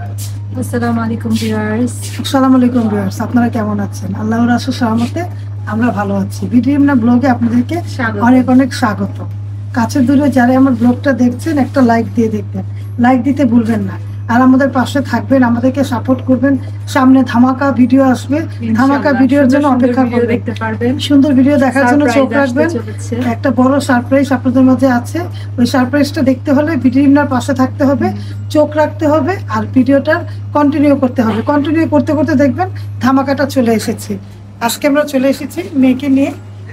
আসসালামু আলাইকুম ভিউয়ার্স। আসসালামু আলাইকুম ভিউয়ার্স, আপনারা কেমন আছেন? আল্লাহর রাসূল রহমতে আমরা ভালো আছি। ভিডিওমনা ব্লগে আপনাদেরকে স্বাগত। অনেক অনেক স্বাগত। কাছের দূরে যারা আমার ব্লগটা দেখছেন একটা লাইক দিয়ে দেখবেন, লাইক দিতে ভুলবেন না। আর আমাদের পাশে থাকবেন, আমাদেরকে সাপোর্ট করবেন। সামনে ধামাকা ভিডিও আসবে, ধামাকা ইনশাআল্লাহ ভিডিওর জন্য সুন্দর অপেক্ষা ভিডিও করবেন। দেখতে পারবেন। সুন্দর ভিডিও দেখার জন্য চোখ সারপ্রাইজ আসতে রাখবেন। চলেছে। একটা বড় সারপ্রাইজ আপনাদের মাঝে আছে। ওই সারপ্রাইজটা দেখতে হলে ভিডিওর পাশে থাকতে হবে, চোখ রাখতে হবে, আর ভিডিওটা কন্টিনিউ করতে হবে। কন্টিনিউ করতে করতে দেখবেন ধামাকাটা চলে এসেছে। আজকে আমরা চলে এসেছি মেয়েকে নিয়ে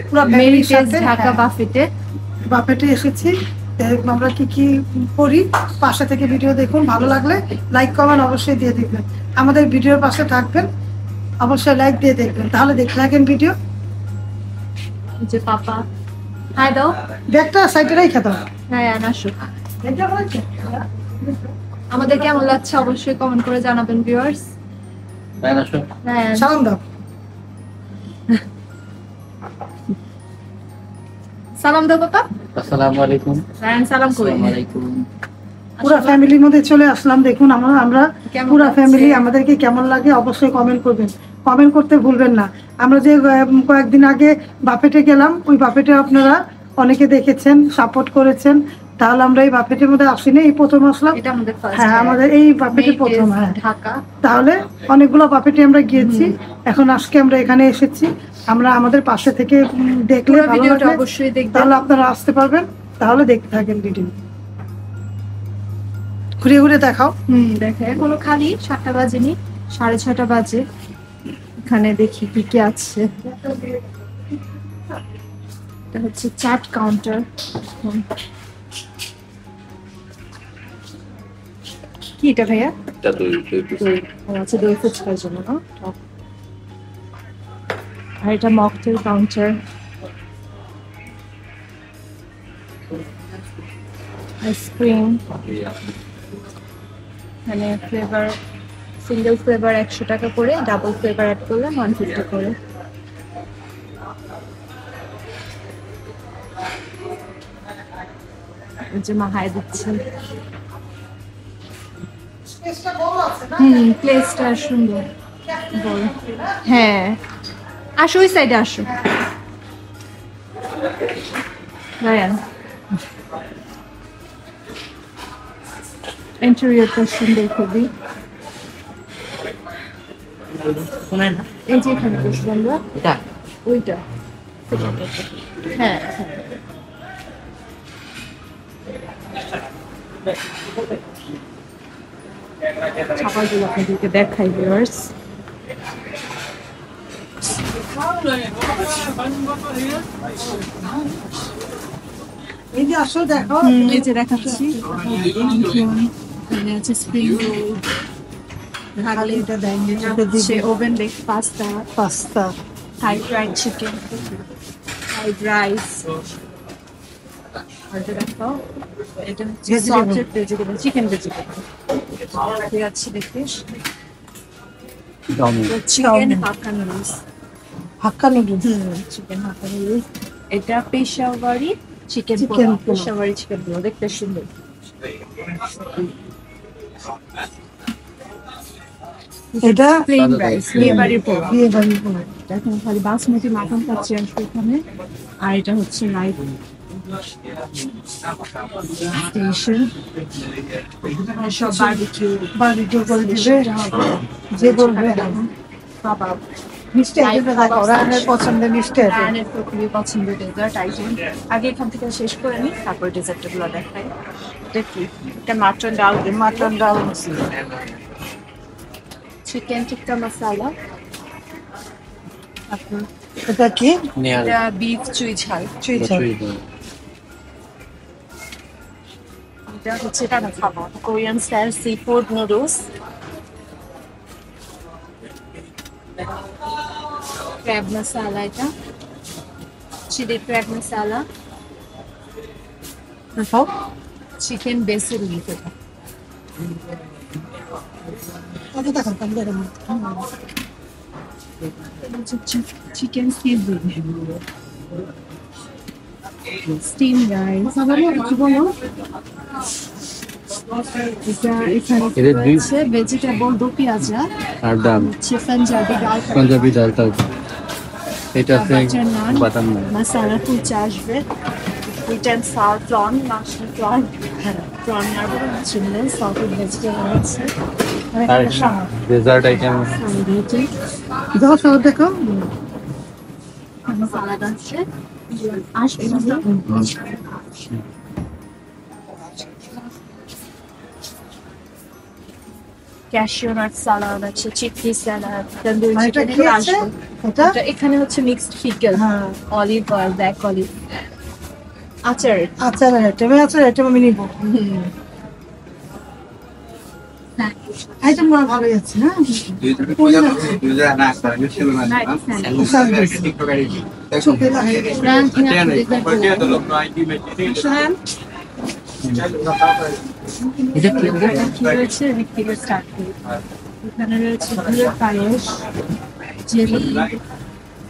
পুরো ফ্যামিলির সাথে ঢাকা বাফেটে বাপেটে এসেছি। আমরা কি কি করি পাশে থেকে ভিডিও দেখুন। ভালো লাগলে লাইক কমেন্ট অবশ্যই দিয়ে দেখবেন। আমাদের ভিডিওর পাশে থাকবেন, অবশ্যই লাইক দিয়ে দেখবেন। তাহলে দেখতে থাকেন ভিডিও। যে পাপা হাই দাও। ব্যাগটা সাইডে রেখে দাও। হ্যাঁ আসো। আমাদের কেমন লাগছে অবশ্যই কমেন্ট করে জানাবেন ভিউয়ার্স। হ্যাঁ সালাম দাও। সালাম দাও পাপা। আসসালামু আলাইকুম। হ্যাঁ সালাম করি। আসসালামু আলাইকুম। পুরা ফ্যামিলির মধ্যে চলে আসলাম। দেখুন আমরা কেমন পুরা লাগছে? ফ্যামিলি, আমাদেরকে কেমন লাগে অবশ্যই কমেন্ট করবেন। কমেন্ট করতে ভুলবেন না। আমরা যে কয়েকদিন আগে বাপেটে গেলাম, ওই বাপেটে আপনারা অনেকে দেখেছেন, সাপোর্ট করেছেন। তাহলে আমরা এই বাপেটের মধ্যে আসিনি, এই প্রথম আসলাম। এটা আমাদের ফার্স্ট। হ্যাঁ, আমাদের এই বাপেটে প্রথম। হ্যাঁ, ঢাকা। তাহলে অনেকগুলো বাপেটে আমরা গিয়েছি। এখন আজকে আমরা এখানে এসেছি। আমরা আমাদের পাশে থেকে দেখলে পুরো ভালো ভিডিওটা লাগবে। অবশ্যই দেখবেন। তাহলে আপনারা আসতে পারবেন। তাহলে দেখতে থাকেন ভিডিও। ঘুরে ঘুরে দেখাও। দেখে এখনো খালি 7টা বাজেনি, 6:30 বাজে। এখানে দেখি কি কি আছে। এটা হচ্ছে চাট কাউন্টার। কি এটা ভাইয়া? এটা দুই পিস। ও আচ্ছা, দই ফুচকার জন্য না? আর এটা মকটেল কাউন্টার। আইসক্রিম, মানে ফ্লেভার, সিঙ্গেল ফ্লেভার 100 টাকা করে, ডাবল ফ্লেভার অ্যাড করলে 150 করে। এই যে মাহায় দিচ্ছে। প্লেসটা সুন্দর বড়। হ্যাঁ আসো, ওই সাইডে আসো রায়ান। ইন্টেরিয়রটা সুন্দর খুবই। এই যে এখানে বসবো আমরা। এটা ওইটা হ্যাঁ। খাবারগুলো আপনাদেরকে দেখাই ভিউয়ার্স। এই যে আসো দেখো। এই যে দেখাচ্ছি। এখানে আছে স্প্রিং রোল, খালি এটা দেয়নি, হচ্ছে oven bake pasta, pasta, Thai fried chicken, fried rice. আর দেখাও, এটা হচ্ছে সসেড ভেজিটেবল, চিকেন ভেজিটেবল। ঠিক আছে দেখতে। Chicken Hakka noodles. Hakka noodles. Chicken Hakka noodles. এটা Peshawari chicken Chicken pulao. Pulao. Peshawari chicken pulao দেখতে সুন্দর। এটা প্লেন রাইস, বিয়ে বাড়ির পোলাও। বিয়ে বাড়ির পোলাও। এখন খালি বাসমতি মাখন পাচ্ছি এখানে। আর এটা হচ্ছে লাইট স্টেশন, সব বারবিকিউ বারবিকিউ করে দিবে, যে বলবে। কাবাব। মিষ্টি আইটেমটা দেখো, রানের পছন্দের মিষ্টি আইটেম। রানের তো খুবই পছন্দের ডেজার্ট আইটেম। আগে এখান থেকে শেষ করে নিই, তারপর ডেজার্টগুলো দেখাই। এটা কি? এটা মাটন ডাল, মাটন ডাল মশলা, চিকেন টিক্কা মশলা। আপনার এটা কি? এটা বিফ চুই ঝাল। চুই ঝাল। এটা হচ্ছে এটা না খাবো, Korean style seafood noodles. Crab masala, এটা চিলি ক্র্যাব মশলা। দেখাও। চিকেন বেসের লিখে এটা দেখো কামড়ে দাও। চিকেন সিজনিং, স্টিম রাইস, কি বলো? এটা এখানে এটা দুই- রয়েছে ভেজিটেবল দো পেঁয়াজা আর ডাল হচ্ছে পাঞ্জাবি ডাল পাঞ্জাবি ডাল তড়কা এটা আছে বাটার নান বাটার নান মশালা কুলচা আসবে sweet and sour prawn mushroom prawn prawn আর চিলি সল্টেড ভেজিটেবল আছে আর ডেজার্ট আইটেম দাও সব দেখো সালাদ আছে আসবে ক্যাশিউ নাট সালাদ আছে চিকপি সালাদ তন্দুরি আর এটা চিকেন কি আছে এটা এটা এখানে হচ্ছে মিক্সড ফিকেল হ্যাঁ অলিভ অয়েল ব্ল্যাক অলিভ আচার আচার আইটেম আইটেম আমি নিবো আইটেম ভালোই আছে হ্যাঁ এটা কি কি রয়েছে রিক্তিকে স্টার্ট করি এখানে রয়েছে গুড়ের পায়েস জেলি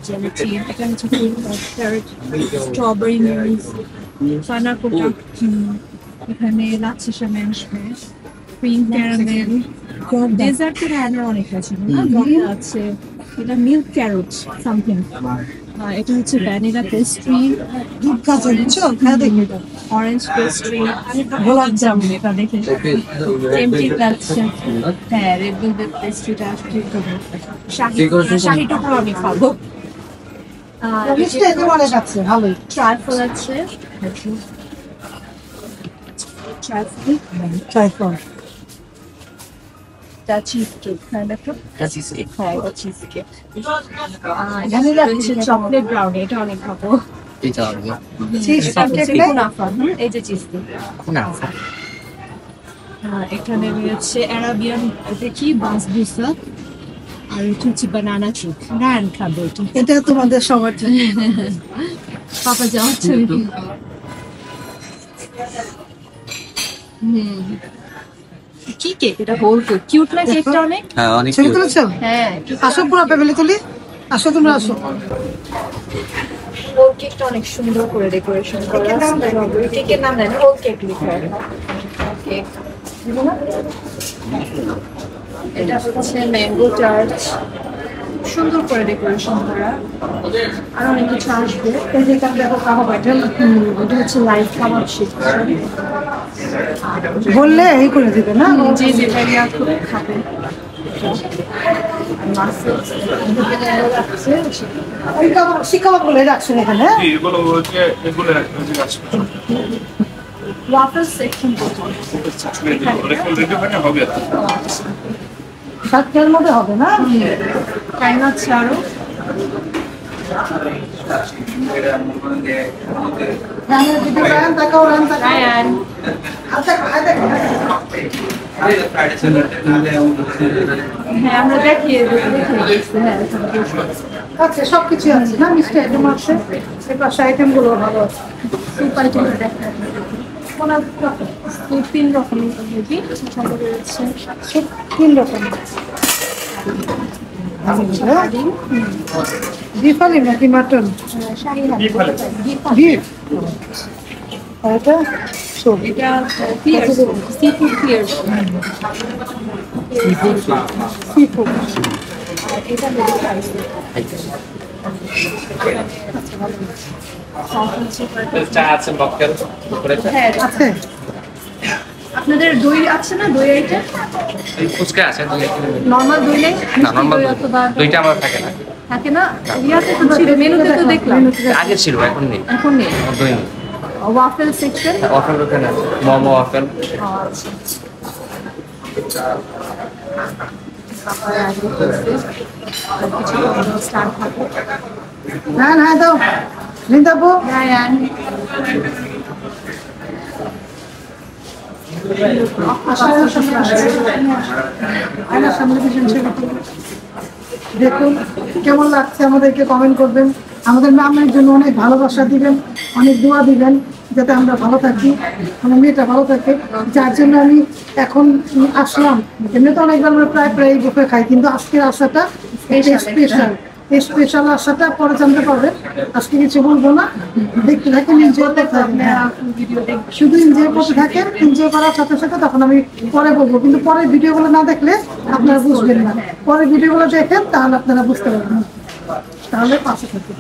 জেলাটিন এখানে হচ্ছে ক্রিম কাস্টার্ড স্ট্রবেরি মিল্ক পানাকোটা এখানে লাচ্ছি সামনে আসবে ক্রিম ক্যারামেল ডেজার্টের আনার অনেক আছে না গন্ধ আছে এটা মিল্ক ক্যারট সামথিং এটা হচ্ছে ভ্যানিলা পেস্ট্রি দুধ কাঁচা বুঝছো হ্যাঁ দেখি এটা অরেঞ্জ পেস্ট্রি গোলাপ জামুন এটা দেখে টেম্পটি লাগছে হ্যাঁ রেড ভেলভেট পেস্ট্রিটা আসলে শাহি টুকরো আমি খাবো মিষ্টি আইটেম অনেক আছে ভালোই ট্রাইফল আছে ট্রাইফল ট্রাইফল তা চিজ কেক kind of হ্যাঁ এটা চিজ কেক Vanilla রয়েছে চকলেট ব্রাউনি এটা অনেক খাবো এটা হবে চিজ কেক কুনাফা এই যে চিজ কেক না এখানে রয়েছে অ্যারাবিয়ান দেখি বাসবুসা আর এটা হচ্ছে বানানা কেক নান খাবো এটা এটা তোমাদের সবার জন্য পাপা যাচ্ছে কি কেক এটা হোল কেক কিউট না কেকটা অনেক হ্যাঁ অনেক ছবি তুলেছো হ্যাঁ আসো পুরো ফ্যামিলি তুলি আসো তোমরা আসো হোল কেকটা অনেক সুন্দর করে ডেকোরেশন করা আছে কেকের নাম দেয় না হোল কেক লেখা কেক এটা হচ্ছে ম্যাঙ্গো টার্ট সুন্দর করে ডেকোরেশন করা আর অনেক কিছু আসবে এই যে এখানে দেখো কাবাব আইটেম এটা হচ্ছে লাইভ খাবার শিখছে বললে এই করে দিবে না যে যেটা ইয়া করে খাবে ওই কাবাব শিকাবাব বলে রাখছেন এখানে এগুলো হচ্ছে এগুলো আসবে ওয়াফেল সেকশন রেডি হবে 7টার মধ্যে হবে না টাইম আছে আরো রান্নার দিকে রান তাকাও রান তাকাও রায়ান আচ্ছা দেখো হ্যাঁ আমরা দেখিয়ে দিচ্ছি হ্যাঁ আচ্ছা সবকিছু আছে না মিষ্টি আইটেম আছে এই পাশে আইটেম গুলো ভালো আছে সুপ আইটেম দেখা কোন সুপ 3 রকমের মেবি সাথে রয়েছে সব 3 রকম বিফ আলি নাকি মাটন শাহী বিফ আর এটা সব এটা pier sea food pier sea food এটা মেবি প্রাইস চা আছে মক্কেল করে হ্যাঁ আছে আপনাদের দই আছে না দই আইটেম ফুচকা আছে নরমাল দই নেই না নরমাল অথবা দুইটা আমার থাকে না থাকে না ইয়াতে তো ছিল মেনুতে তো দেখলাম আগে ছিল এখন নেই এখন নেই দুই নেই ওয়াফেল সেকশন অফেল ওখানে আছে মোমো অফেল স্টার্ট হবে হ্যাঁ হ্যাঁ দাও নিন্দাবো রায়ান আয়নার সামনে ভীষণ ছবি তুলি। দেখুন কেমন লাগছে আমাদেরকে কমেন্ট করবেন আমাদের ম্যামের জন্য অনেক ভালোবাসা দিবেন অনেক দোয়া দিবেন যাতে আমরা ভালো থাকি আমার মেয়েটা ভালো থাকে যার জন্য আমি এখন আসলাম এমনি তো অনেকবার আমরা প্রায় বুফে খাই কিন্তু আজকের আসাটা স্পেশাল এই স্পেশাল আশাটা পরে জানতে পারবেন, আজকে কিছু বলবো না, দেখতে থাকেন, এনজয় করতে থাকেন। শুধু এনজয় করতে থাকেন, এনজয় করার সাথে সাথে তখন আমি পরে বলবো, কিন্তু পরের ভিডিওগুলো না দেখলে আপনারা বুঝবেন না, পরের ভিডিওগুলো দেখেন তাহলে আপনারা বুঝতে পারবেন, তাহলে পাশে থাকেন।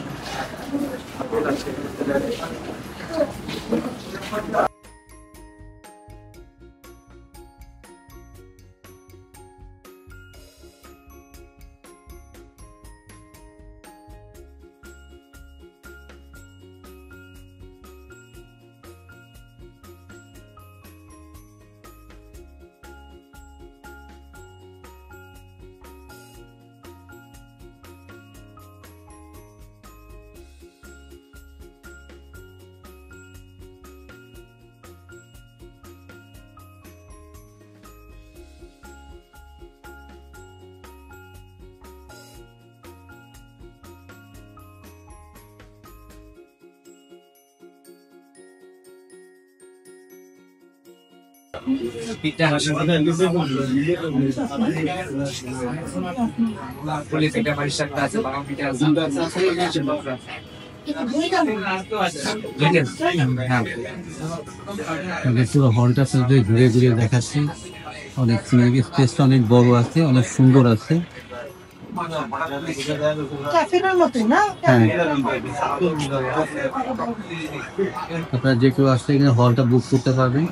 পুরো হলটা ঘুরে ঘুরে দেখাচ্ছি, অনেক স্পেসটা অনেক বড় আছে, অনেক সুন্দর আছে। হ্যাঁ, আপনারা যে কেউ আসলে এখানে হলটা বুক করতে পারবেন।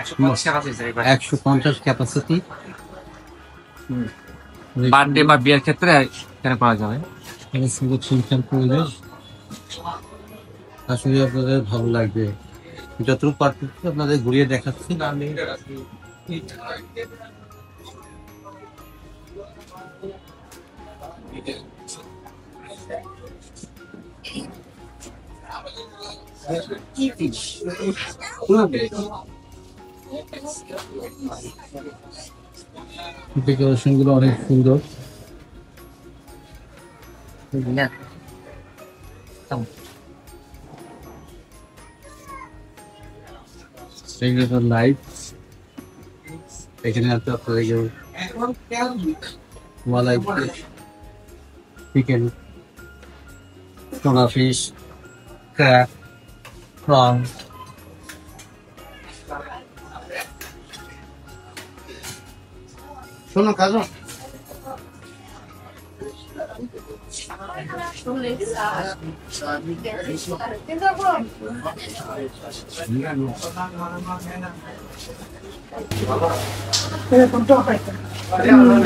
150 ক্যাপাসিটি, বার্থডে বা বিয়ের ক্ষেত্রে এখানে করা যাবে। সুন্দর সুন্দর পরিবেশ, আসলে আপনাদের ভালো লাগবে। যতটুকু পারতেছি আপনাদের ঘুরিয়ে দেখাচ্ছি। ডেকোরেশন গুলো অনেক সুন্দর। লাইট এখানে আছে আপনাদের malai chicken, tuna fish, crab, prawn, শোনো কাজল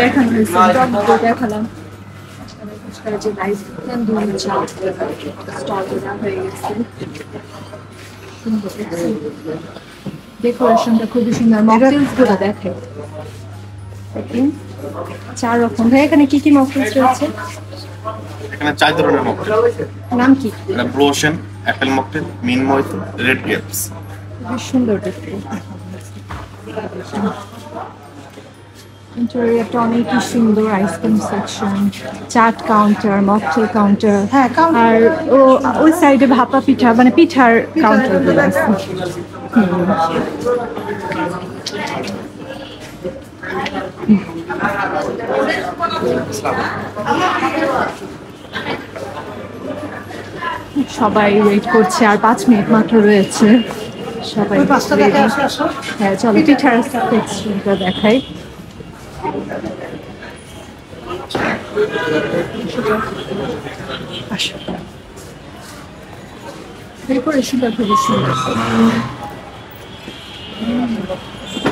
দেখানো হয়েছে, দেখালাম যে লাইফ স্টল হয়ে গেছে। ডেকোরেশনটা খুবই সুন্দর, মকটেলস গুলো দেখে 4 রকম। ভাই এখানে কি কি মকটেলস রয়েছে? এখানে 4 ধরনের মকটেল। নাম কি? এটা blue ocean, apple mocktail, mint mojito, red grapes. খুবই সুন্দর দেখতে। ইন্টেরিয়রটা অনেকই সুন্দর, ice cream section, chaat counter, mocktail counter, হ্যাঁ, আর ওই সাইডে ভাপা পিঠা মানে পিঠার কাউন্টার গুলো আছে। সবাই ওয়েট করছে, আর 5 মিনিট মাত্র রয়েছে। সবাই হ্যাঁ, চলো পিঠার সেকশনটা দেখাই। ডেকোরেশনটা খুবই সুন্দর।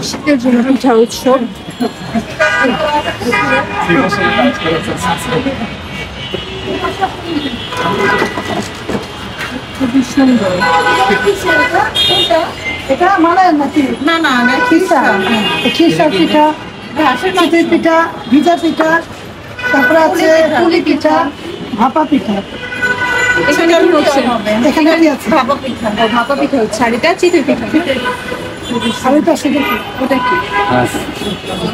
শীতের জন্য পিঠা উৎসব। খুবই সুন্দর। এটা মালাই নাকি? না না না, খিরসা পিঠা, চিতই পিঠা, ভিজা পিঠা, তারপরে আছে পুলি পিঠা, ভাপা পিঠা। এখানে কি হচ্ছে? এখানে কি আছে? ভাপা পিঠা। ভাপা পিঠা হচ্ছে, আর এটা চিতই পিঠা। আর ওইটা সেটা কি? ওটা কি?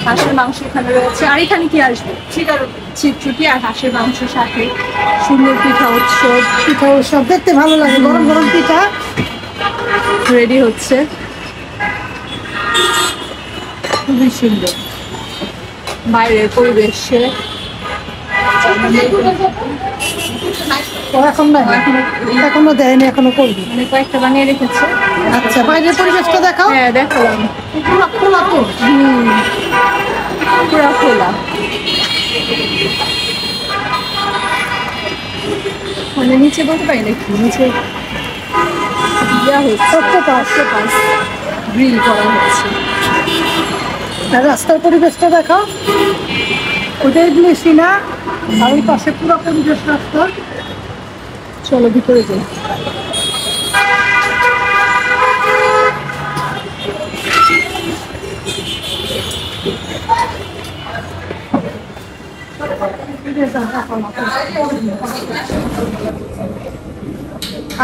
হাঁসের মাংস এখানে রয়েছে। আর এখানে কি আসবে? চিটচুটি আর হাঁসের মাংসের সাথে সুন্দর পিঠা উৎসব। পিঠা উৎসব দেখতে ভালো লাগে, গরম গরম পিঠা রেডি হচ্ছে, খুবই সুন্দর বাইরের পরিবেশে। ও এখন নাই, এখনো দেয়নি, এখনো করবি। মানে কয়েকটা বানিয়ে রেখেছে। আচ্ছা, বাইরের পরিবেশটা দেখাও। হ্যাঁ দেখালাম, পুরো খোলা তো। পুরো খোলা, মানে নিচে বলতে পারি নাকি, নিচে ইয়া হচ্ছে অক্টোপাস। গ্রিল করা হচ্ছে। আর রাস্তার পরিবেশটা দেখাও, ওটাই বেশি না। আর ওই পাশে পুরো পরিবেশ রাস্তা। চলো ভিতরে যাই।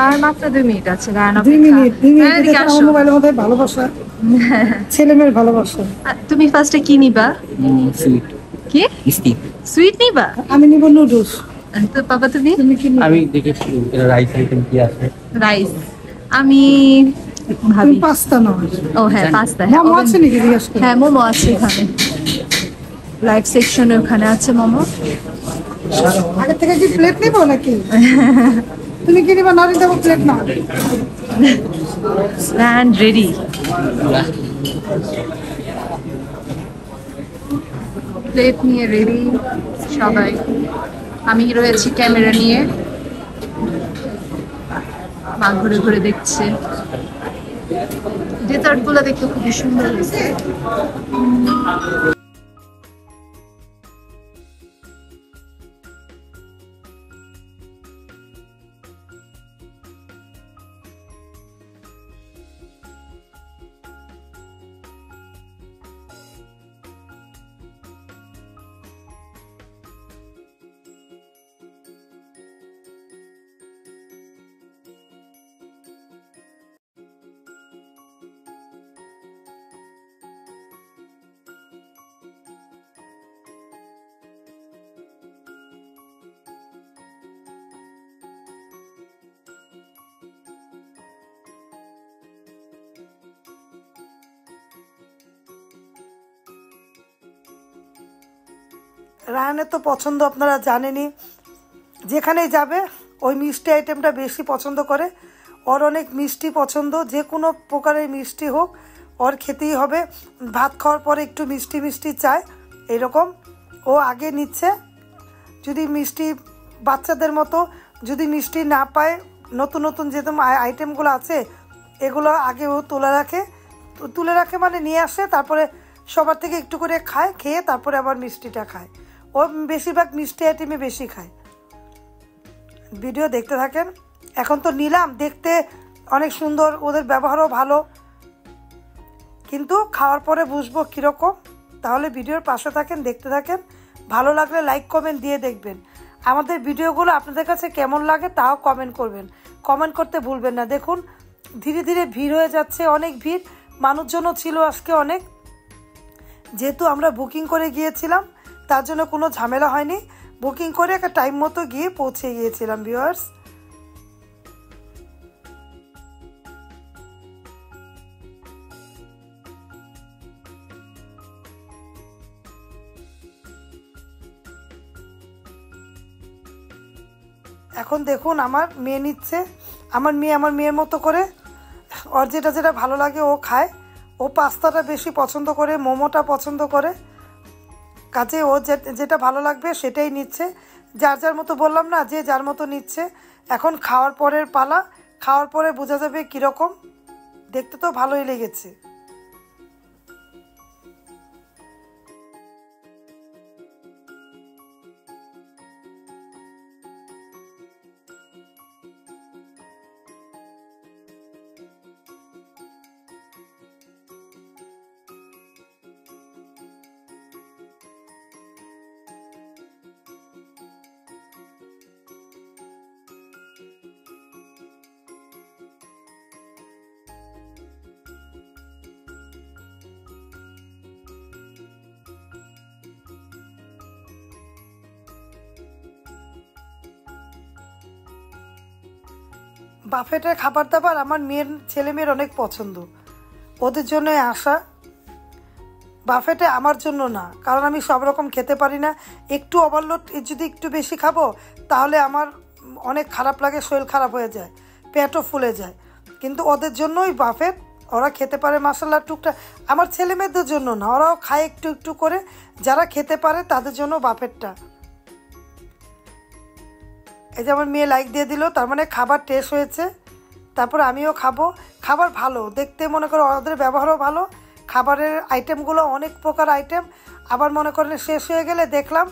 আর মাত্র 2 মিনিট আছে। 2 মিনিট হ্যাঁ, এদিকে আমার আসো। মোবাইলের মধ্যে ভালোবাসা, ছেলে মেয়ের ভালোবাসা। তুমি ফার্স্টে কি নিবা? কি সুইট নিবা? আমি নিব নুডলস। তো বাবা তুমি? তুমি কি নিবে? আমি দেখেছি রাইস আইটেম কি আছে। রাইস। আমি তুমি ভাবি পাস্তা নাও। ও হ্যাঁ পাস্তা। মোমো আছে নাকি জিজ্ঞেস করো? হ্যাঁ মোমো আছে এখানে, লাইভ সেকশনে ওখানে আছে মোমো। আগে থেকে কি প্লেট নিবো নাকি? তুমি কি নিবা? নারী দেবো প্লেট না। Stand ready. প্লেট নিয়ে রেডি সবাই। আমি রয়েছি ক্যামেরা নিয়ে, মা ঘুরে ঘুরে দেখছে। ডেজার্ট গুলো দেখতে খুবই সুন্দর হয়েছে। রায়ানের তো পছন্দ আপনারা জানেনই, যেখানেই যাবে ওই মিষ্টি আইটেমটা বেশি পছন্দ করে। ওর অনেক মিষ্টি পছন্দ, যে কোনো প্রকারের মিষ্টি হোক ওর খেতেই হবে। ভাত খাওয়ার পরে একটু মিষ্টি মিষ্টি চায়, এরকম ও আগে নিচ্ছে। যদি মিষ্টি বাচ্চাদের মতো যদি মিষ্টি না পায়, নতুন নতুন যে আইটেমগুলো আছে এগুলো আগে ও তুলে রাখে মানে নিয়ে আসে, তারপরে সবার থেকে একটু করে খায়, খেয়ে তারপরে আবার মিষ্টিটা খায়। ও বেশিরভাগ মিষ্টি আইটেমই বেশি খায়। ভিডিও দেখতে থাকেন। এখন তো নিলাম, দেখতে অনেক সুন্দর, ওদের ব্যবহারও ভালো, কিন্তু খাওয়ার পরে বুঝবো কীরকম। তাহলে ভিডিওর পাশে থাকেন, দেখতে থাকেন। ভালো লাগলে লাইক কমেন্ট দিয়ে দেখবেন। আমাদের ভিডিওগুলো আপনাদের কাছে কেমন লাগে তাও কমেন্ট করবেন, কমেন্ট করতে ভুলবেন না। দেখুন ধীরে ধীরে ভিড় হয়ে যাচ্ছে, অনেক ভিড়, মানুষজনও ছিল আজকে অনেক। যেহেতু আমরা বুকিং করে গিয়েছিলাম তার জন্য কোনো ঝামেলা হয়নি, বুকিং করে একটা টাইম মতো গিয়ে পৌঁছে গিয়েছিলাম ভিউয়ার্স। এখন দেখুন আমার মেয়ে নিচ্ছে, আমার মেয়ের মতো করে ওর যেটা যেটা ভালো লাগে ও খায়। ও পাস্তাটা বেশি পছন্দ করে, মোমোটা পছন্দ করে, কাজে ও যেটা ভালো লাগবে সেটাই নিচ্ছে। যার যার মতো বললাম না, যে যার মতো নিচ্ছে। এখন খাওয়ার পরের পালা, খাওয়ার পরে বোঝা যাবে কীরকম। দেখতে তো ভালোই লেগেছে। বাফেটের খাবার দাবার আমার ছেলে মেয়ের অনেক পছন্দ, ওদের জন্য আসা। বাফেটে আমার জন্য না, কারণ আমি সব রকম খেতে পারি না। একটু ওভারলোড যদি একটু বেশি খাবো তাহলে আমার অনেক খারাপ লাগে, শরীর খারাপ হয়ে যায়, পেটও ফুলে যায়। কিন্তু ওদের জন্যই বাফেট, ওরা খেতে পারে মশলা টুকটাক। আমার ছেলে মেয়েদের জন্য না, ওরাও খায় একটু একটু করে, যারা খেতে পারে তাদের জন্য বাফেটটা। এই যে আমার মেয়ে লাইক দিয়ে দিল, তার মানে খাবার টেস্ট হয়েছে। তারপর আমিও খাবো। খাবার ভালো দেখতে, মনে করো ওদের ব্যবহারও ভালো। খাবারের আইটেমগুলো অনেক প্রকার আইটেম, আবার মনে করেন শেষ হয়ে গেলে দেখলাম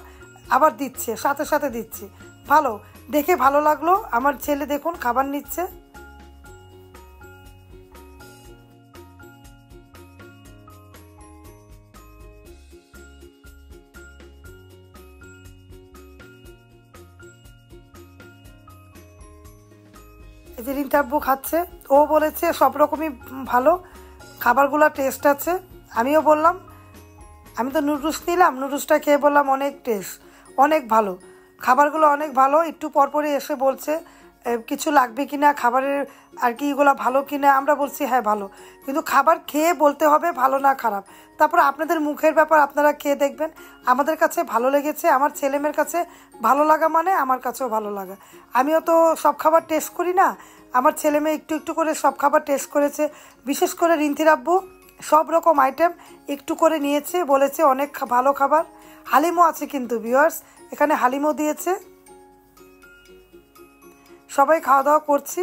আবার দিচ্ছে, সাথে সাথে দিচ্ছে। ভালো দেখে ভালো লাগলো। আমার ছেলে দেখুন খাবার নিচ্ছে। এই যে রিন্তা আব্বু খাচ্ছে, ও বলেছে সব রকমই ভালো, খাবারগুলো টেস্ট আছে। আমিও বললাম, আমি তো নুডলস নিলাম, নুডলসটা খেয়ে বললাম অনেক টেস্ট, অনেক ভালো, খাবারগুলো অনেক ভালো। একটু পরপরই এসে বলছে কিছু লাগবে কি না, খাবারের আর কি এগুলো ভালো কি না। আমরা বলছি হ্যাঁ ভালো, কিন্তু খাবার খেয়ে বলতে হবে ভালো না খারাপ। তারপর আপনাদের মুখের ব্যাপার, আপনারা খেয়ে দেখবেন। আমাদের কাছে ভালো লেগেছে, আমার ছেলেমেয়ের কাছে ভালো লাগা মানে আমার কাছেও ভালো লাগা। আমিও তো সব খাবার টেস্ট করি না, আমার ছেলে মেয়ে একটু একটু করে সব খাবার টেস্ট করেছে। বিশেষ করে রিন্তির আব্বু সব রকম আইটেম একটু করে নিয়েছে, বলেছে অনেক ভালো খাবার। হালিমও আছে কিন্তু ভিউয়ার্স, এখানে হালিমও দিয়েছে। সবাই খাওয়া দাওয়া করছি।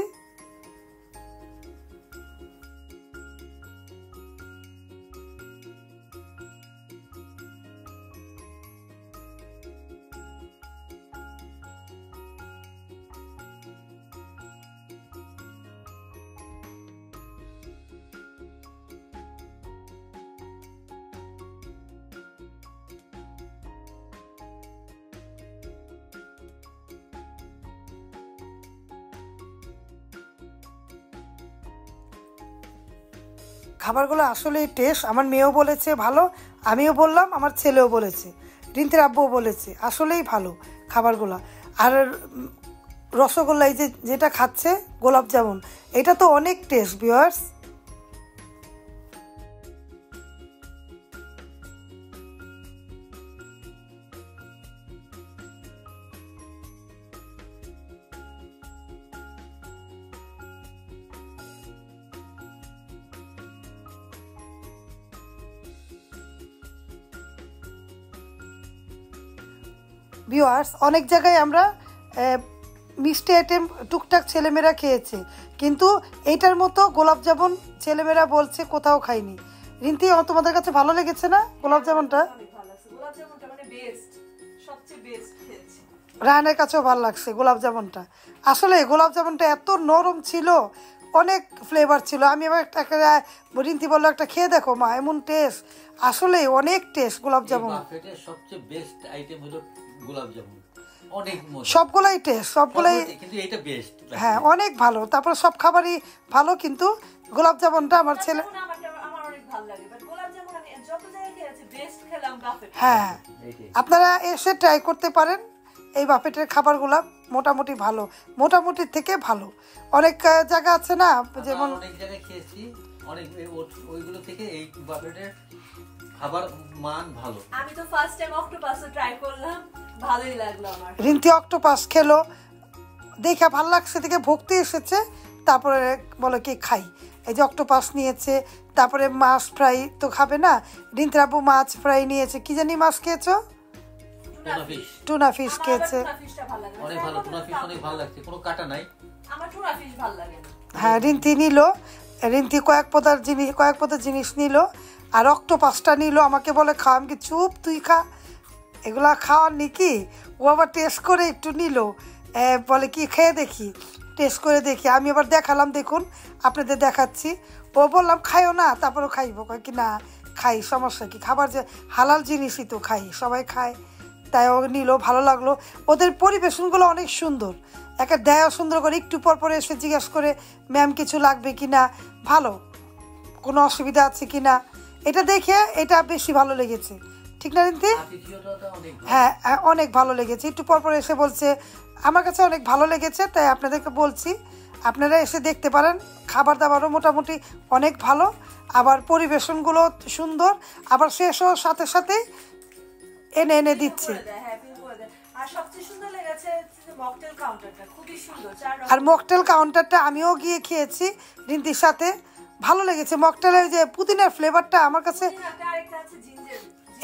খাবারগুলো আসলেই টেস্ট। আমার মেয়েও বলেছে ভালো, আমিও বললাম, আমার ছেলেও বলেছে, রিন্তির আব্বুও বলেছে আসলেই ভালো খাবারগুলো। আর রসগোল্লা, এই যে যেটা খাচ্ছে গোলাপ জামুন, এটা তো অনেক টেস্ট ভিউয়ার্স। ভিউয়ার্স, অনেক জায়গায় আমরা মিষ্টি আইটেম টুকটাক ছেলেমেয়েরা খেয়েছে, কিন্তু এইটার মতো গোলাপ জামুন ছেলেমেয়েরা বলছে কোথাও খাইনি। রিন্তি, তোমাদের কাছে ভালো লেগেছে না গোলাপ জামুনটা? রায়নের কাছেও ভালো লাগছে গোলাপ জামুনটা। আসলে গোলাপ জামুনটা এত নরম ছিল, অনেক ফ্লেভার ছিল। আমি আবার একটা রিন্তি বললো একটা খেয়ে দেখো মা, এমন টেস্ট, আসলে অনেক টেস্ট গোলাপ জামুন। সবচেয়ে বেস্ট আইটেম হলো গোলাপ জামুন, অনেক সবগুলাই টেস্ট, সবগুলাই, কিন্তু এটা বেস্ট। হ্যাঁ অনেক ভালো। তারপর সব খাবারই ভালো, কিন্তু গোলাপ জামুনটা আমার ছেলে, হ্যাঁ আপনারা এসে ট্রাই করতে পারেন। এই বাফেটের খাবারগুলা মোটামুটি ভালো, মোটামুটির থেকে ভালো। অনেক জায়গা আছে না, যেমন অনেক জায়গায় খেয়েছি, অনেক ওইগুলো থেকে এই বাফেটের খাবার মান ভালো। আমি তো ফার্স্ট টাইম অক্টোপাস ট্রাই করলাম, ভালোই লাগলো আমার। রিন্তি অক্টোপাস খেলো, দেখে ভালো লাগছে, দেখে ভক্তি এসেছে, তারপরে বলে কি খাই। এই যে অক্টোপাস নিয়েছে, তারপরে মাছ ফ্রাই তো খাবে না, রিন্তির আব্বু মাছ ফ্রাই নিয়েছে। কি জানি মাছ খেয়েছো? টুনা ফিশ খেয়েছে। অনেক ভালো, টুনা ফিশ অনেক ভালো লাগছে, কোনো কাটা নাই। আমার টুনা ফিশ ভালো লাগে না। হ্যাঁ রিন্তি নিল, রিন্তি কয়েক পদের জিনিস নিল, আর অক্টোপাসটা নিল। আমাকে বলে খা, আমি কি চুপ, তুই খা, এগুলা খাওয়ার নাকি? ও আবার টেস্ট করে একটু নিল, বলে কি খেয়ে দেখি, টেস্ট করে দেখি। আমি আবার দেখালাম, দেখুন আপনাদের দেখাচ্ছি। ও বললাম খাইও না, তারপরেও খাইবো, কি না খাই, সমস্যা কি, খাবার যে হালাল জিনিসই তো খাই, সবাই খায়। তাই ও নিল, ভালো লাগলো। ওদের পরিবেশনগুলো অনেক সুন্দর, একটা দেয়া সুন্দর করে, একটু পর পরে এসে জিজ্ঞেস করে ম্যাম কিছু লাগবে কি না, ভালো, কোনো অসুবিধা আছে কি না, এটা দেখে এটা বেশি ভালো লেগেছে। ঠিক না রিন্তি? হ্যাঁ অনেক ভালো লেগেছে। একটু পর পর এসে বলছে আমার কাছে অনেক ভালো লেগেছে, তাই আপনাদেরকে বলছি আপনারা এসে দেখতে পারেন। খাবার দাবারও মোটামুটি অনেক ভালো। আবার পরিবেশনগুলো সুন্দর, আবার শেষ হওয়ার সাথে সাথে এনে এনে দিচ্ছে। আর সবচেয়ে সুন্দর লেগেছে মকটেল কাউন্টারটা, খুবই সুন্দর। আর মকটেল কাউন্টারটা আমিও গিয়ে খেয়েছি রিন্তির সাথে, ভালো লেগেছে। মকটেলের যে পুদিনার ফ্লেভারটা আমার কাছে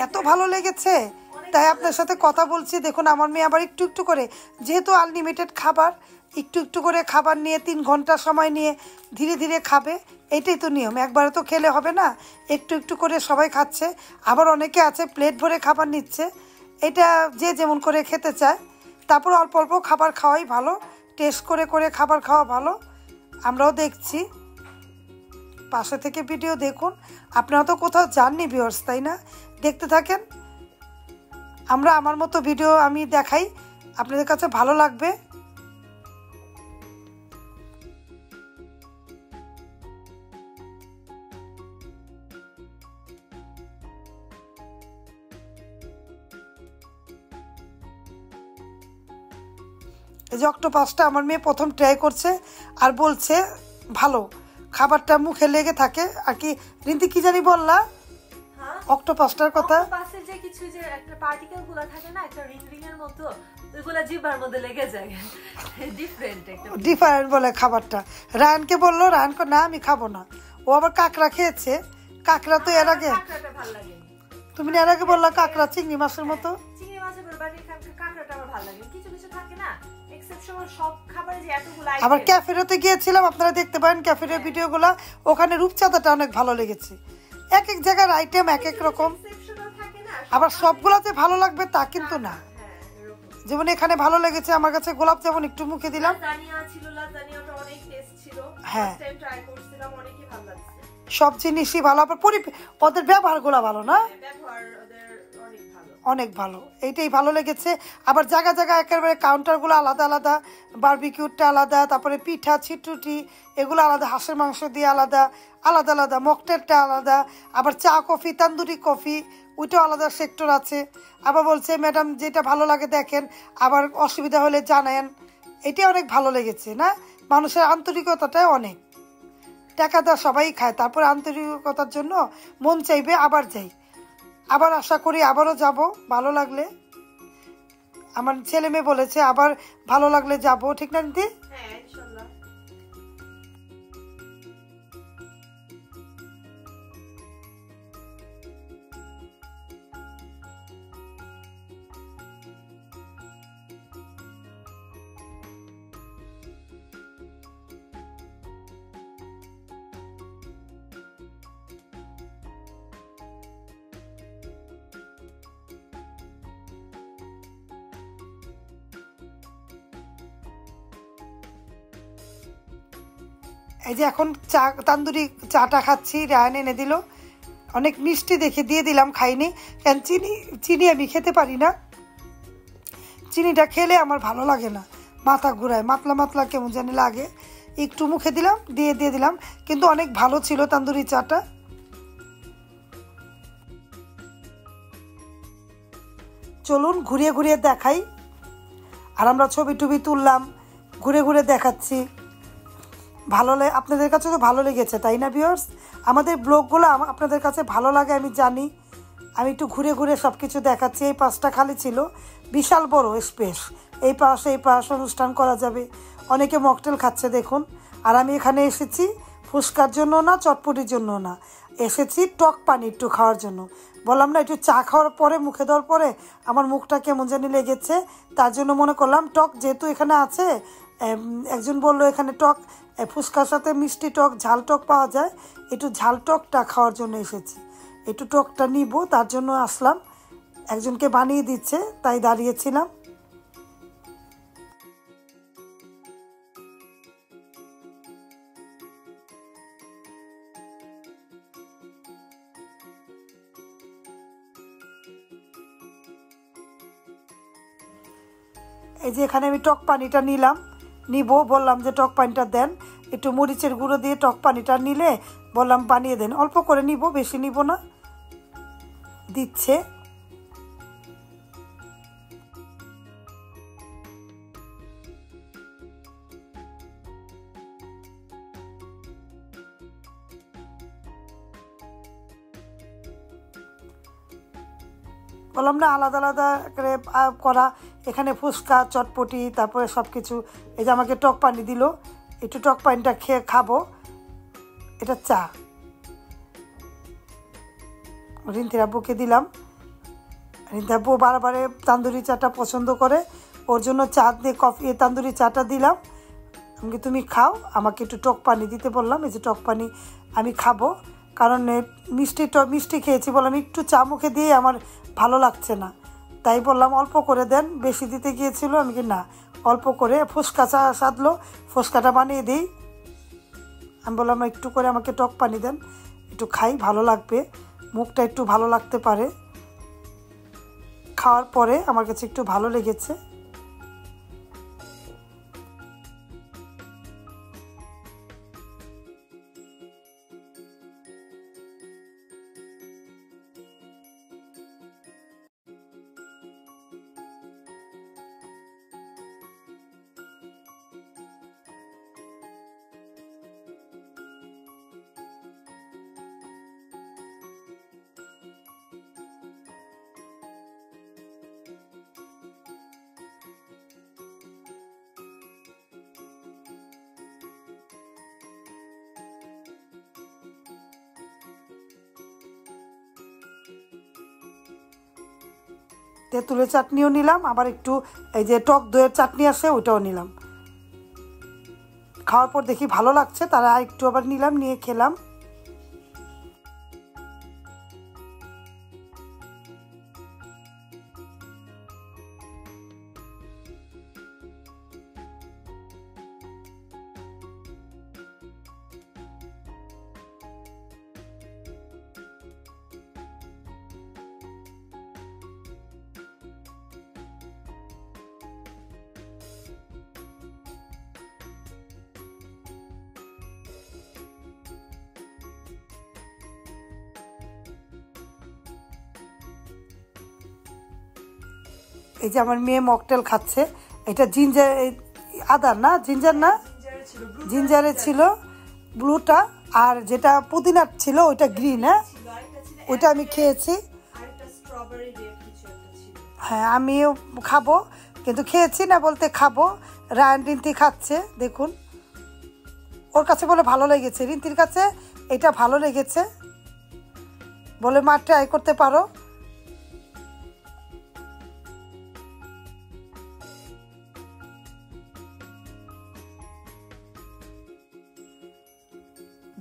এত ভালো লেগেছে, তাই আপনার সাথে কথা বলছি। দেখুন আমার মেয়ে আবার একটু একটু করে, যেহেতু আনলিমিটেড খাবার, একটু একটু করে খাবার নিয়ে 3 ঘন্টা সময় নিয়ে ধীরে ধীরে খাবে, এটাই তো নিয়ম। একবারে তো খেলে হবে না, একটু একটু করে সবাই খাচ্ছে। আবার অনেকে আছে প্লেট ভরে খাবার নিচ্ছে, এটা যে যেমন করে খেতে চায়। তারপর অল্প অল্প খাবার খাওয়াই ভালো, টেস্ট করে করে খাবার খাওয়া ভালো। আমরাও দেখছি, পাশে থেকে ভিডিও দেখুন। আপনারা তো কোথাও যাননি ভিউয়ার্স, তাই না? দেখতে থাকেন। আমার মতো ভিডিও আমি দেখাই, আপনাদের কাছে ভালো লাগবে। এই যে অক্টোপাসটা আমার মেয়ে প্রথম ট্রাই করছে আর বলছে ভালো, খাবারটা মুখে লেগে থাকে আর কি। রিন্তি কি জানি বললা অক্টোপাসটার কথা? অক্টোপাসের যে কিছু যে একটা পার্টিকেল গুলো থাকে না, একটা রিং এর মতো, ওইগুলা জিহ্বার মধ্যে লেগে যায়। ডিফারেন্ট বলে খাবারটা। রায়ানকে বললো, রায়ান না আমি খাবো না। ও আবার কাঁকড়া খেয়েছে। কাঁকড়া তো এর আগে, তুমি এর আগে বললা কাঁকড়া চিংড়ি মাছের মতো। চিংড়ি মাছের কাঁকড়াটা আমার ভালো লাগে। কিছু কিছু থাকে না এক্সেপশনাল, সব খাবারে যে এতগুলো। আবার ক্যাফেতে গিয়েছিলাম, আপনারা দেখতে পারেন ক্যাফের ভিডিওগুলো, ওখানে রূপচাঁদাটা অনেক ভালো লেগেছে। এক এক জায়গার আইটেম এক এক রকম, আবার সবগুলাতে ভালো লাগবে তা কিন্তু না। যেমন এখানে ভালো লেগেছে আমার কাছে গোলাপ জামুন, একটু মুখে দিলাম। হ্যাঁ, সব জিনিসই ভালো। আবার ওদের ব্যবহারগুলো ভালো না, অনেক ভালো, এইটাই ভালো লেগেছে। আবার জায়গা জায়গা একেবারে কাউন্টারগুলো আলাদা আলাদা, বারবিকিউটা আলাদা, তারপরে পিঠা ছিটুটি এগুলো আলাদা, হাঁসের মাংস দিয়ে আলাদা আলাদা আলাদা, মকটেলটা আলাদা, আবার চা কফি, তান্দুরি কফি ওইটাও আলাদা সেক্টর আছে। আবার বলছে ম্যাডাম যেটা ভালো লাগে দেখেন, আবার অসুবিধা হলে জানায়েন। এটা অনেক ভালো লেগেছে না, মানুষের আন্তরিকতাটাই অনেক। টাকা দেওয়া সবাই খায়, তারপর আন্তরিকতার জন্য মন চাইবে আবার যাই, আবার আশা করি আবারও যাব ভালো লাগলে। আমার ছেলে মেয়ে বলেছে আবার ভালো লাগলে যাব, ঠিক না দিদি? এই যে এখন চা, তান্দুরি চাটা খাচ্ছি, রায়ান এনে দিল। অনেক মিষ্টি দেখে দিয়ে দিলাম, খাইনি কারণ চিনি আমি খেতে পারি না। চিনিটা খেলে আমার ভালো লাগে না, মাথা ঘুরায়, মাতলা মাতলা কেমন জানি লাগে। একটু মুখে দিলাম, দিয়ে দিলাম, কিন্তু অনেক ভালো ছিল তান্দুরি চাটা। চলুন ঘুরিয়ে ঘুরিয়ে দেখাই। আর আমরা ছবি টবি তুললাম, ঘুরে ঘুরে দেখাচ্ছি। ভালো লাগে, আপনাদের কাছে তো ভালো লেগেছে তাই না ভিউয়ার্স? আমাদের ব্লগগুলো আপনাদের কাছে ভালো লাগে আমি জানি। আমি একটু ঘুরে ঘুরে সব কিছু দেখাচ্ছি। এই পাশটা খালি ছিল, বিশাল বড় স্পেস, এই পাশ অনুষ্ঠান করা যাবে। অনেকে মকটেল খাচ্ছে দেখুন। আর আমি এখানে এসেছি ফুচকার জন্য না, চটপটির জন্য না, এসেছি টক পানি একটু খাওয়ার জন্য। বললাম না, একটু চা খাওয়ার পরে মুখে দেওয়ার পরে আমার মুখটা কেমন জানি লেগেছে, তার জন্য মনে করলাম টক যেহেতু এখানে আছে, একজন বললো এখানে টক ফুচকার সাথে মিষ্টি টক, ঝাল টক পাওয়া যায়, একটু ঝাল টকটা খাওয়ার জন্য এসেছি। একটু টকটা নিব তার জন্য আসলাম, একজনকে বানিয়ে দিচ্ছে তাই দাঁড়িয়েছিলাম। এই যে এখানে আমি টক পানিটা নিব, বললাম যে টক পানিটা দেন, একটু মরিচের গুঁড়ো দিয়ে টক পানিটা নিলে বললাম বানিয়ে দেন, অল্প করে নিব, বেশি নিব না। দিচ্ছে বললাম না আলাদা আলাদা করে করা। এখানে ফুচকা, চটপটি, তারপরে সব কিছু। এই যে আমাকে টক পানি দিল, একটু টক পানিটা খেয়ে খাবো। এটা চা রিন্তির আব্বুকে দিলাম। রিন্তি আব্বু বারবারে তান্দুরি চাটা পছন্দ করে, ওর জন্য চা দিয়ে কফি তান্দুরি চাটা দিলাম। আমি তুমি খাও, আমাকে একটু টক পানি দিতে বললাম। এই যে টক পানি আমি খাবো, কারণ মিষ্টি খেয়েছি, বললাম একটু চা মুখে দিয়ে আমার ভালো লাগছে না, তাই বললাম অল্প করে দেন। বেশি দিতে গিয়েছিল, আমি কি না অল্প করে। ফুচকা চা সাধলো, ফুচকাটা বানিয়ে দিই। আমি বললাম একটু করে আমাকে টক পানি দেন, একটু খাই, ভালো লাগবে, মুখটা একটু ভালো লাগতে পারে। খাওয়ার পরে আমার কাছে একটু ভালো লেগেছে। তেঁতুলের চাটনিও নিলাম, আবার একটু এই যে টক দইয়ের চাটনি আছে ওটাও নিলাম। খাওয়ার পর দেখি ভালো লাগছে, তারা একটু আবার নিলাম, নিয়ে খেলাম। এই যে আমার মেয়ে মকটেল খাচ্ছে, এটা জিঞ্জার আদার না, জিঞ্জার না, জিঞ্জারে ছিল ব্লুটা, আর যেটা পুদিনার ছিল ওইটা গ্রিন। হ্যাঁ, ওইটা আমি খেয়েছি। হ্যাঁ, আমিও খাবো, কিন্তু খেয়েছি না বলতে খাবো। রায়ান রিন্তি খাচ্ছে, দেখুন ওর কাছে বলে ভালো লেগেছে, রিন্তির কাছে এটা ভালো লেগেছে, বলে মা ট্রাই করতে পারো।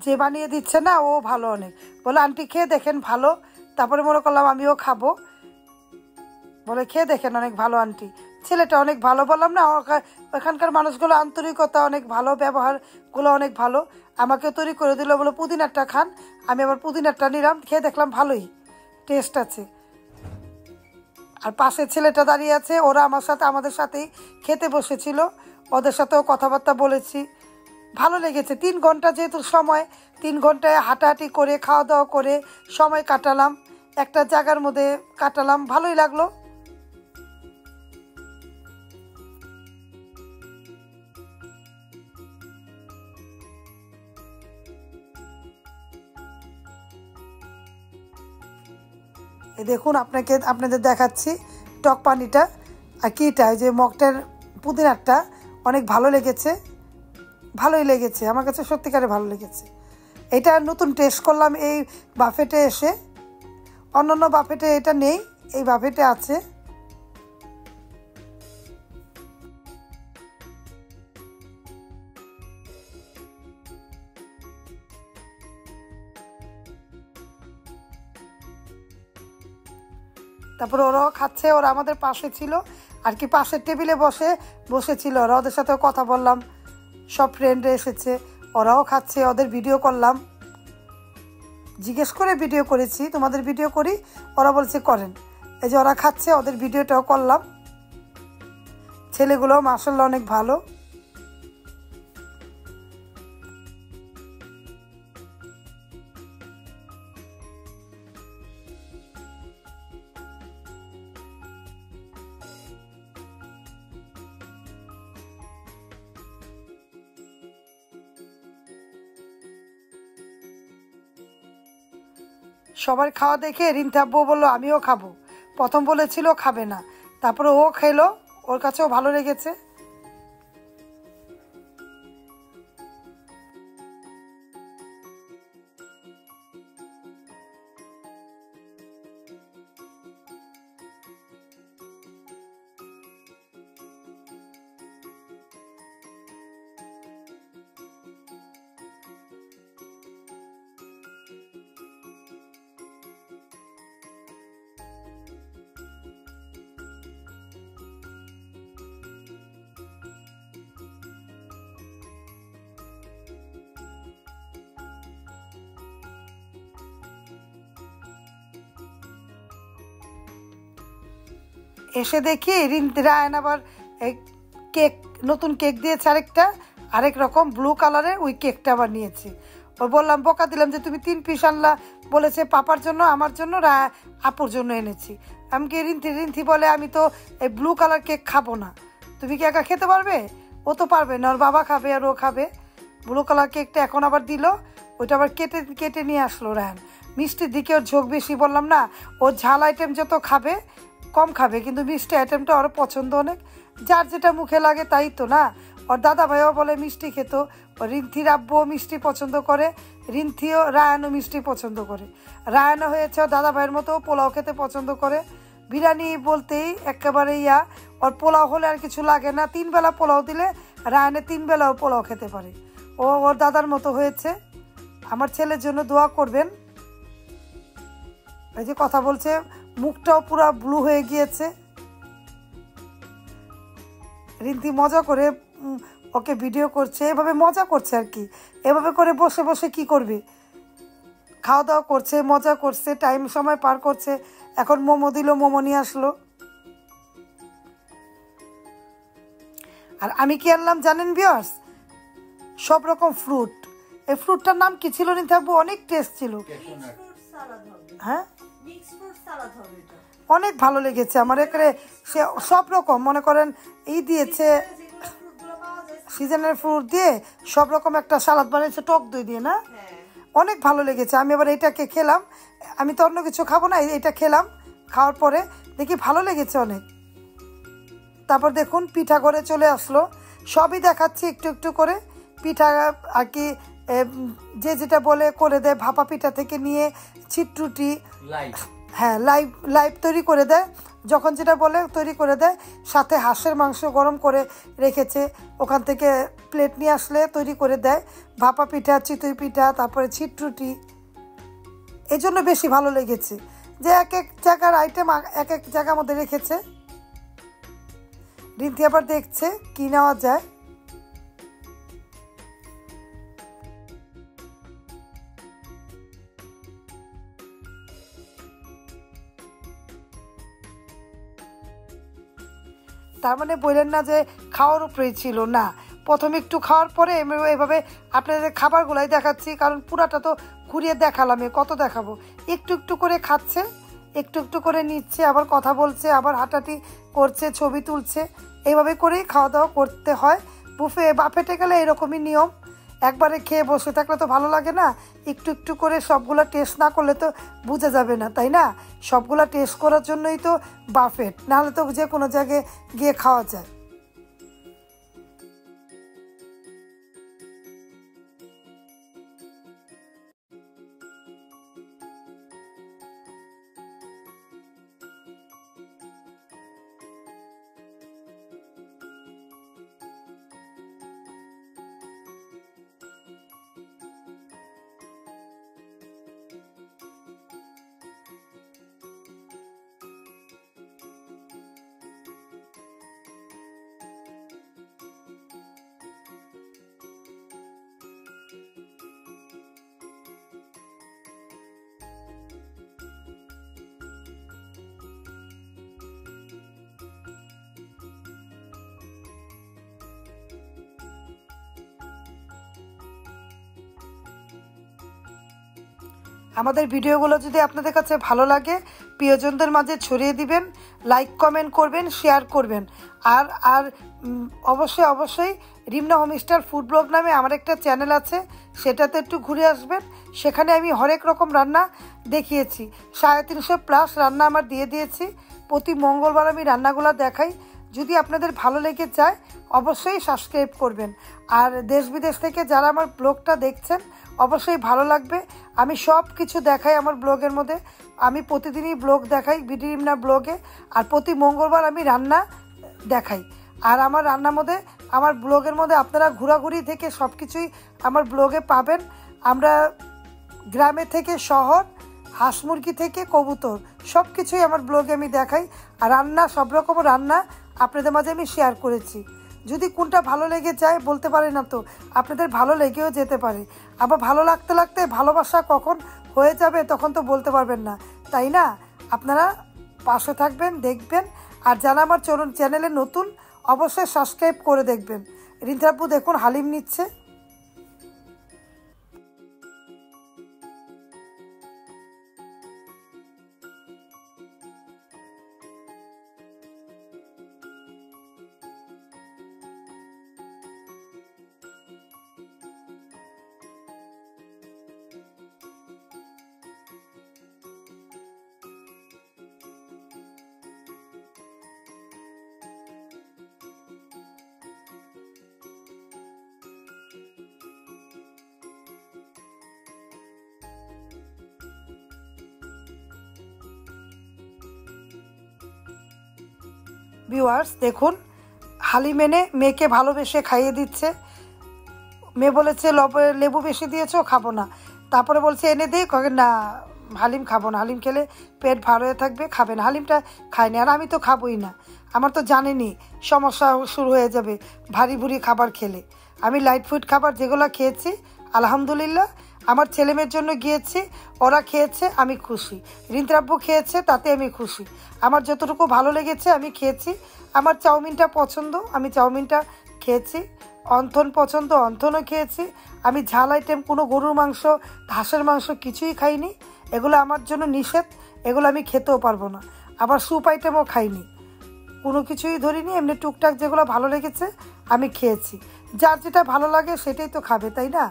যে বানিয়ে দিচ্ছে না ও ভালো অনেক, বলে আন্টি খেয়ে দেখেন ভালো। তারপরে মনে করলাম আমিও খাবো, বলে খেয়ে দেখেন অনেক ভালো আন্টি। ছেলেটা অনেক ভালো, বললাম না ওখানকার মানুষগুলো আন্তরিকতা অনেক ভালো, ব্যবহারগুলো অনেক ভালো। আমাকেও তৈরি করে দিল, বলে পুদিনারটা খান। আমি আবার পুদিনারটা নিলাম, খেয়ে দেখলাম ভালোই টেস্ট আছে। আর পাশে ছেলেটা দাঁড়িয়ে আছে, ওরা আমাদের সাথেই খেতে বসেছিল, ওদের সাথেও কথাবার্তা বলেছি, ভালো লেগেছে। 3 ঘন্টা যেহেতু সময়, 3 ঘন্টায় হাঁটাহাঁটি করে খাওয়া দাওয়া করে সময় কাটালাম, একটা জায়গার মধ্যে কাটালাম, ভালোই লাগলো। দেখুন আপনাদের দেখাচ্ছি টক পানিটা আর কিটা, যে মগটার পুদিনারটা অনেক ভালো লেগেছে, ভালোই লেগেছে আমার কাছে, সত্যিকারে ভালো লেগেছে। এটা নতুন টেস্ট করলাম এই বাফেটে এসে, অন্যান্য বাফেটে এটা নেই, এই বাফেটে আছে। তারপরে ওরাও খাচ্ছে, ওরা আমাদের পাশে ছিল আর কি, পাশের টেবিলে বসেছিল ওরা, ওদের সাথেও কথা বললাম, সব ফ্রেন্ড এসেছে, ওরাও খাচ্ছে, ওদের ভিডিও করলাম, জিজ্ঞেস করে ভিডিও করেছি তোমাদের ভিডিও করি, ওরা বলছে করেন। এই যে ওরা খাচ্ছে, ওদের ভিডিওটাও করলাম। ছেলেগুলো মাশাআল্লাহ অনেক ভালো। সবার খাওয়া দেখে রিন্তি আব্বু বললো আমিও খাবো, প্রথম বলেছিল খাবে না, তারপরে ও খেলো, ওর কাছেও ভালো লেগেছে। এসে দেখি রায়ন আবার কেক, নতুন কেক দিয়েছে আরেক রকম ব্লু কালারের, ওই কেকটা আবার নিয়েছি। ও বললাম, বকা দিলাম যে তুমি 3 পিস আনলা, বলেছে পাপার জন্য, আমার জন্য, আপুর জন্য এনেছি। আমি কি রিন্থি বলে আমি তো এই ব্লু কালার কেক খাবো না, তুমি কি একা খেতে পারবে? ও তো পারবে না, ওর বাবা খাবে আর ও খাবে। ব্লু কালার কেকটা এখন আবার দিল, ওইটা আবার কেটে নিয়ে আসলো রায়ন। মিষ্টির দিকে ওর ঝোঁক বেশি, বললাম না, ওর ঝাল আইটেম যত খাবে কম খাবে, কিন্তু মিষ্টি আইটেমটা ওর পছন্দ অনেক। যার যেটা মুখে লাগে তাই তো না। ওর দাদা ভাইও বলে মিষ্টি খেত, ওর রিন্থির আব্বুও মিষ্টি পছন্দ করে, রিন্থিও রায়ানও মিষ্টি পছন্দ করে। রায়ানও হয়েছে ওর দাদা ভাইয়ের মতো, পোলাও খেতে পছন্দ করে। বিরিয়ানি বলতেই একেবারে ওর পোলাও হলে আর কিছু লাগে না, 3 বেলা পোলাও দিলে রায়ানে 3 বেলাও পোলাও খেতে পারে। ও ওর দাদার মতো হয়েছে। আমার ছেলের জন্য দোয়া করবেন। এই যে কথা বলছে, মুখটাও পুরো ব্লু হয়ে গিয়েছে। রিন্থি মজা করে ওকে ভিডিও করছে, এভাবে মজা করছে আর কি। এভাবে করে বসে বসে কি করবে, খাওয়া দাওয়া করছে, মজা করছে, টাইম সময় পার করছে। এখন মোমো দিল, মোমো নিয়ে আসলো। আর আমি কি আনলাম জানেন ভিউয়ার্স? সব রকম ফ্রুট। এই ফ্রুটটার নাম কি ছিল রিন্থি আপু? অনেক টেস্ট ছিল। হ্যাঁ, অনেক ভালো লেগেছে আমার। এখানে সে সব রকম মনে করেন দিয়েছে, সিজনের ফ্রুট দিয়ে সব রকম একটা সালাদ বানিয়েছে, টক দই দিয়ে না, অনেক ভালো লেগেছে। আমি আবার এটাকে খেলাম, আমি তো অন্য কিছু খাবো না, এটা খেলাম। খাওয়ার পরে দেখি ভালো লেগেছে অনেক। তারপর দেখুন পিঠা করে চলে আসলো, সবই দেখাচ্ছি একটু একটু করে। পিঠা আর কি যে যেটা বলে করে দেয়, ভাপা পিঠা থেকে নিয়ে ছিটরুটি, হ্যাঁ লাইভ তৈরি করে দেয়, যখন যেটা বলে তৈরি করে দেয়। সাথে হাঁসের মাংস গরম করে রেখেছে, ওখান থেকে প্লেট নিয়ে আসলে তৈরি করে দেয়। ভাপা পিঠা, চিতই পিঠা, তারপরে ছিটরুটি। এই জন্য বেশি ভালো লেগেছে যে এক এক জায়গার আইটেম এক এক জায়গার মধ্যে রেখেছে। রিন্থি আবার দেখছে কি নেওয়া যায়। তার মানে বললেন না যে খাওয়ার উপরেই ছিল, না, প্রথমে একটু খাওয়ার পরে এভাবে আপনাদের খাবারগুলাই দেখাচ্ছি, কারণ পুরাটা তো ঘুরিয়ে দেখালাম, কত দেখাবো। একটু একটু করে খাচ্ছে, একটু একটু করে নিচ্ছে, আবার কথা বলছে, আবার হাঁটাহাঁটি করছে, ছবি তুলছে। এইভাবে করেই খাওয়া দাওয়া করতে হয়। বাফেটে গেলে এরকমই নিয়ম, একবারে খেয়ে বসে থাকলে তো ভালো লাগে না। একটু একটু করে সবগুলা টেস্ট না করলে তো বোঝা যাবে না, তাই না? সবগুলা টেস্ট করার জন্যই তো বাফেট, নাহলে তো যে কোনো জায়গায় গিয়ে খাওয়া যায়। আমাদের ভিডিওগুলো যদি আপনাদের কাছে ভালো লাগে প্রিয়জনদের মাঝে ছড়িয়ে দিবেন, লাইক কমেন্ট করবেন, শেয়ার করবেন। আর আর অবশ্যই রিমনা হোমস্টার ফুড ব্লগ নামে আমার একটা চ্যানেল আছে, সেটাতে একটু ঘুরে আসবেন। সেখানে আমি হরেক রকম রান্না দেখিয়েছি, 350+ রান্না আমার দিয়ে দিয়েছি। প্রতি মঙ্গলবার আমি রান্নাগুলো দেখাই। যদি আপনাদের ভালো লেগে যায় অবশ্যই সাবস্ক্রাইব করবেন। আর দেশ বিদেশ থেকে যারা আমার ব্লগটা দেখছেন অবশ্যই ভালো লাগবে। আমি সব কিছু দেখাই আমার ব্লগের মধ্যে। আমি প্রতিদিনই ব্লগ দেখাই বিডি রিমনা ব্লগে, আর প্রতি মঙ্গলবার আমি রান্না দেখাই। আর আমার রান্নার মধ্যে আমার ব্লগের মধ্যে আপনারা ঘোরাঘুরি থেকে সব কিছুই আমার ব্লগে পাবেন। আমরা গ্রামে থেকে শহর, হাঁস মুরগি থেকে কবুতর, সব কিছুই আমার ব্লগে আমি দেখাই। আর রান্না, সব রকম রান্না আপনাদের মাঝে আমি শেয়ার করেছি। যদি কোনটা ভালো লেগে যায় বলতে পারি না, তো আপনাদের ভালো লেগেও যেতে পারে। আবার ভালো লাগতে লাগতে ভালোবাসা কখন হয়ে যাবে তখন তো বলতে পারবেন না, তাই না? আপনারা পাশে থাকবেন, দেখবেন। আর যারা আমার চ্যানেলে নতুন অবশ্যই সাবস্ক্রাইব করে দেখবেন। রিন্তাপু দেখুন হালিম নিচ্ছে। ভিউয়ার্স দেখুন, হালিম এনে মেয়েকে ভালোবেসে খাইয়ে দিচ্ছে। মেয়ে বলেছে লেবু বেশি দিয়েছো, খাবো না। তারপরে বলছে এনে দিই, না হালিম খাবো না, হালিম খেলে পেট ভালো হয়ে থাকবে, খাবে না। হালিমটা খায়নি, আর আমি তো খাবোই না। আমার তো জানেনই সমস্যা শুরু হয়ে যাবে ভারী ভুরি খাবার খেলে। আমি লাইট ফুড খাবার যেগুলো খেয়েছি আলহামদুলিল্লাহ, আমার ছেলেমেয়ের জন্য গিয়েছি, ওরা খেয়েছে, আমি খুশি। রিন্তাব্বু খেয়েছে, তাতে আমি খুশি। আমার যতটুকু ভালো লেগেছে আমি খেয়েছি। আমার চাউমিনটা পছন্দ, আমি চাউমিনটা খেয়েছি। অন্থন পছন্দ, অন্থনও খেয়েছি। আমি ঝাল আইটেম কোনো গরুর মাংস, হাঁসের মাংস কিছুই খাইনি, এগুলো আমার জন্য নিষেধ, এগুলো আমি খেতেও পারবো না। আবার স্যুপ আইটেমও খাইনি, কোনো কিছুই ধরিনি। এমনি টুকটাক যেগুলো ভালো লেগেছে আমি খেয়েছি। যার যেটা ভালো লাগে সেটাই তো খাবে, তাই না?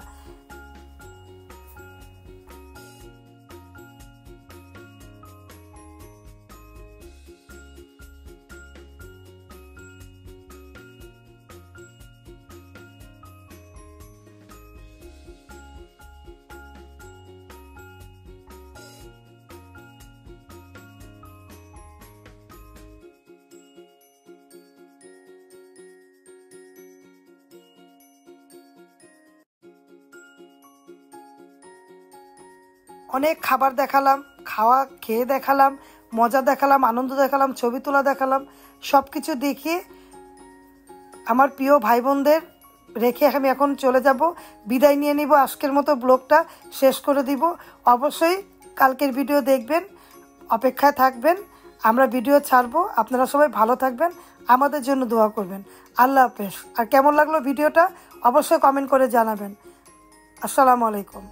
অনেক খাবার দেখালাম, খেয়ে দেখালাম, মজা দেখালাম, আনন্দ দেখালাম, ছবি তোলা দেখালাম। সব কিছু দেখিয়ে আমার প্রিয় ভাই বোনদের রেখে আমি এখন চলে যাব, বিদায় নিয়ে নিব। আজকের মতো ব্লগটা শেষ করে দিব। অবশ্যই কালকের ভিডিও দেখবেন, অপেক্ষায় থাকবেন, আমরা ভিডিও ছাড়বো। আপনারা সবাই ভালো থাকবেন, আমাদের জন্য দোয়া করবেন। আল্লাহ হাফেজ। আর কেমন লাগলো ভিডিওটা অবশ্যই কমেন্ট করে জানাবেন। আসসালামু আলাইকুম।